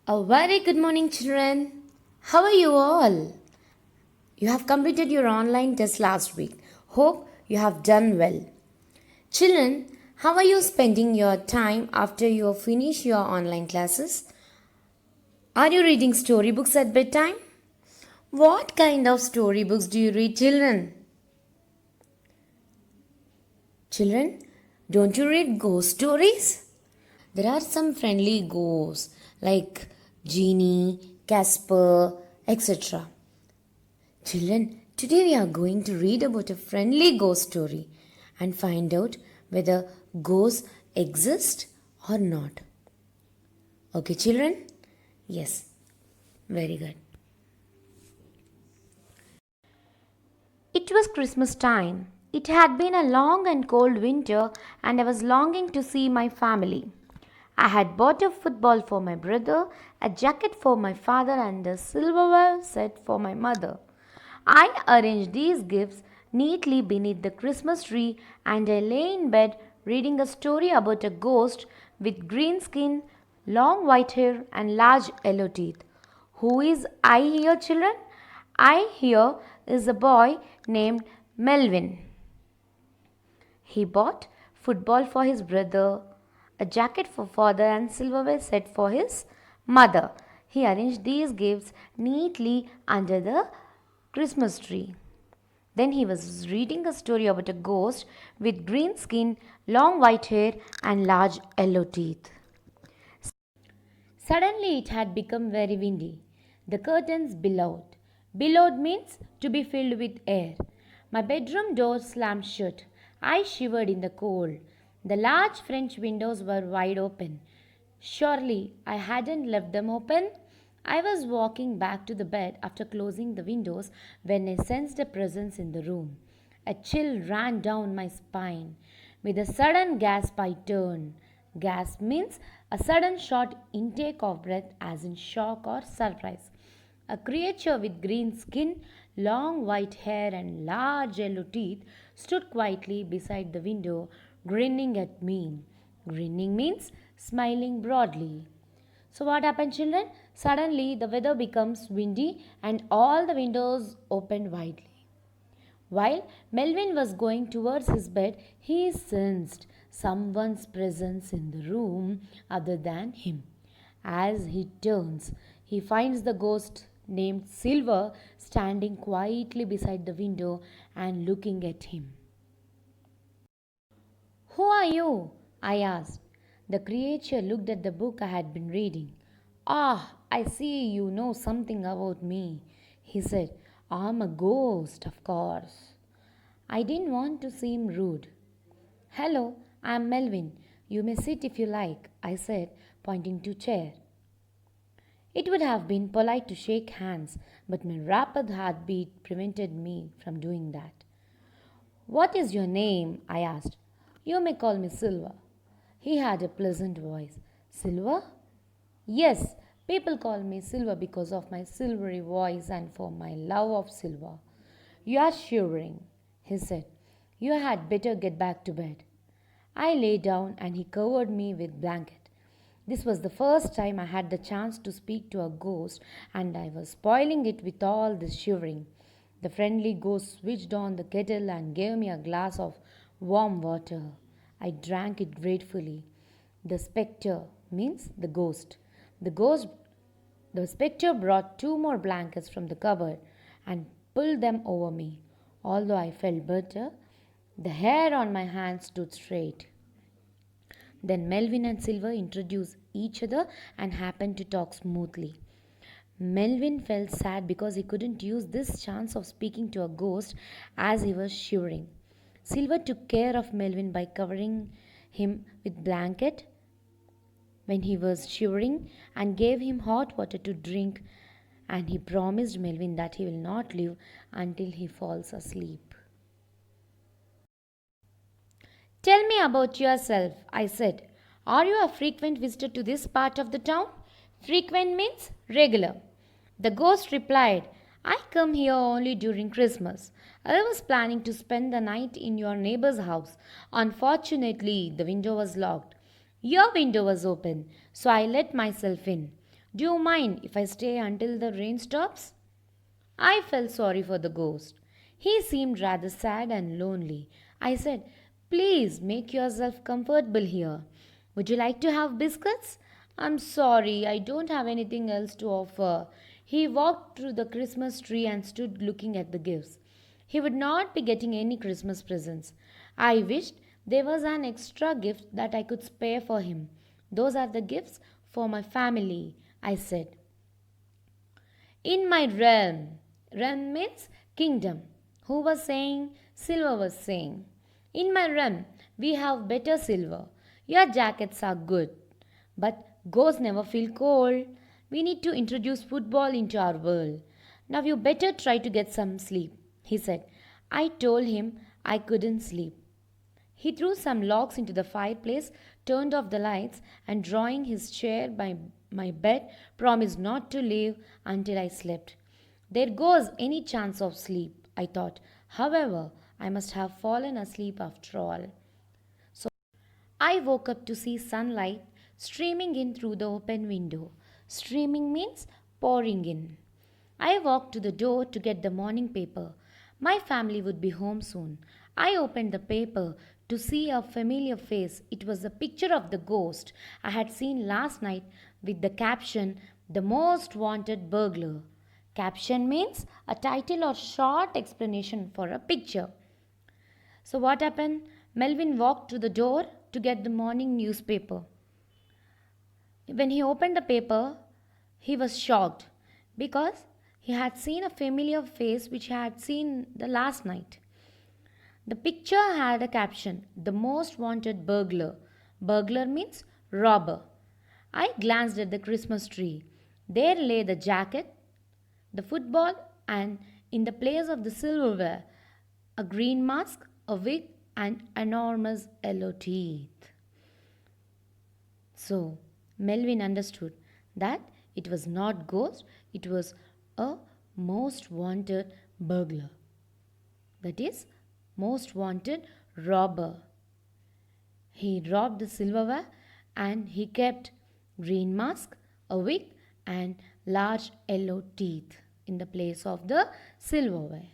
A very good morning, children. How are you all? You have completed your online test last week. Hope you have done well. Children, how are you spending your time after you finish your online classes? Are you reading storybooks at bedtime? What kind of storybooks do you read, children? Children, don't you read ghost stories? There are some friendly ghosts like Genie, Casper, etc. Children, today we are going to read about a friendly ghost story and find out whether ghosts exist or not. Okay, children? Yes, very good. It was Christmas time. It had been a long and cold winter, and I was longing to see my family. I had bought a football for my brother, a jacket for my father, and a silverware set for my mother. I arranged these gifts neatly beneath the Christmas tree, and I lay in bed reading a story about a ghost with green skin, long white hair, and large yellow teeth. Who is I here, children? I here is a boy named Melvin. He bought football for his brother, a jacket for father, and silverware set for his mother. He arranged these gifts neatly under the Christmas tree. Then he was reading a story about a ghost with green skin, long white hair, and large yellow teeth. Suddenly it had become very windy. The curtains billowed. Billowed means to be filled with air. My bedroom door slammed shut. I shivered in the cold. The large French windows were wide open. Surely I hadn't left them open? I was walking back to the bed after closing the windows when I sensed a presence in the room. A chill ran down my spine. With a sudden gasp, I turned. Gasp means a sudden short intake of breath, as in shock or surprise. A creature with green skin, long white hair, and large yellow teeth stood quietly beside the window, grinning at me. Grinning means smiling broadly. So, what happened, children? Suddenly, the weather becomes windy and all the windows opened widely. While Melvin was going towards his bed, he sensed someone's presence in the room other than him. As he turns, he finds the ghost named Silver standing quietly beside the window and looking at him. Who are you? I asked. The creature looked at the book I had been reading. Ah, I see you know something about me, he said. I'm a ghost, of course. I didn't want to seem rude. Hello, I'm Melvin. You may sit if you like, I said, pointing to a chair. It would have been polite to shake hands, but my rapid heartbeat prevented me from doing that. What is your name? I asked. You may call me Silver. He had a pleasant voice. Silver? Yes, people call me Silver because of my silvery voice and for my love of silver. You are shivering, he said. You had better get back to bed. I lay down and he covered me with blanket. This was the first time I had the chance to speak to a ghost, and I was spoiling it with all this shivering. The friendly ghost switched on the kettle and gave me a glass of warm water. I drank it gratefully. The spectre means the ghost. The ghost the spectre brought two more blankets from the cupboard and pulled them over me. Although I felt better, the hair on my hands stood straight. Then Melvin and Silver introduced each other and happened to talk smoothly. Melvin felt sad because he couldn't use this chance of speaking to a ghost as he was shivering. Silver took care of Melvin by covering him with blanket when he was shivering and gave him hot water to drink, and he promised Melvin that he will not leave until he falls asleep. Tell me about yourself, I said. Are you a frequent visitor to this part of the town? Frequent means regular. The ghost replied, I come here only during Christmas. I was planning to spend the night in your neighbor's house. Unfortunately, the window was locked. Your window was open, so I let myself in. Do you mind if I stay until the rain stops? I felt sorry for the ghost. He seemed rather sad and lonely. I said, Please make yourself comfortable here. Would you like to have biscuits? I'm sorry, I don't have anything else to offer. He walked through the Christmas tree and stood looking at the gifts. He would not be getting any Christmas presents. I wished there was an extra gift that I could spare for him. Those are the gifts for my family, I said. In my realm. Realm means kingdom. Who was saying? Silver was saying. In my realm, we have better silver. Your jackets are good. But ghosts never feel cold. We need to introduce football into our world. Now you better try to get some sleep, he said. I told him I couldn't sleep. He threw some logs into the fireplace, turned off the lights, and drawing his chair by my bed, promised not to leave until I slept. There goes any chance of sleep, I thought. However, I must have fallen asleep after all. So I woke up to see sunlight streaming in through the open window. Streaming means pouring in. I walked to the door to get the morning paper. My family would be home soon. I opened the paper to see a familiar face. It was a picture of the ghost I had seen last night with the caption, The Most Wanted Burglar. Caption means a title or short explanation for a picture. So, what happened? Melvin walked to the door to get the morning newspaper. When he opened the paper, he was shocked because he had seen a familiar face which he had seen the last night. The picture had a caption, The Most Wanted Burglar. Burglar means robber. I glanced at the Christmas tree. There lay the jacket, the football, and in the place of the silverware, a green mask, a wig, and enormous yellow teeth. So, Melvin understood that it was not ghost, it was a most wanted burglar. That is, most wanted robber. He robbed the silverware and he kept green mask, a wig, and large yellow teeth in the place of the silverware.